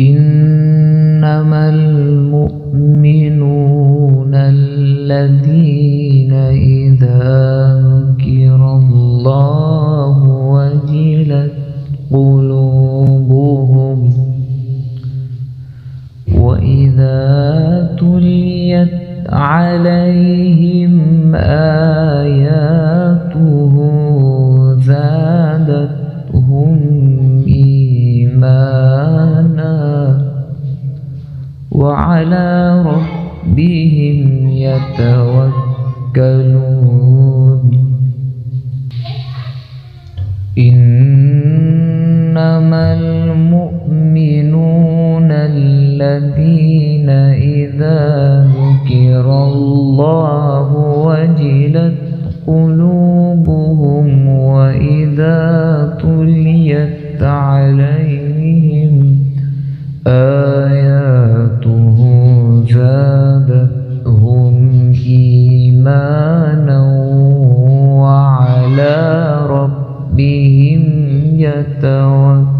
إنما المؤمنون الذين إذا ذكر الله وجلت قلوبهم وإذا تليت عليهم آياته زادتهم إيمانا وعلى ربهم يتوكلون إنما المؤمنون الذين إذا ذكر الله وجلت قلوبهم وإذا تليت عليهم آياته زادتهم إيمانا وعلى ربهم يتوكلون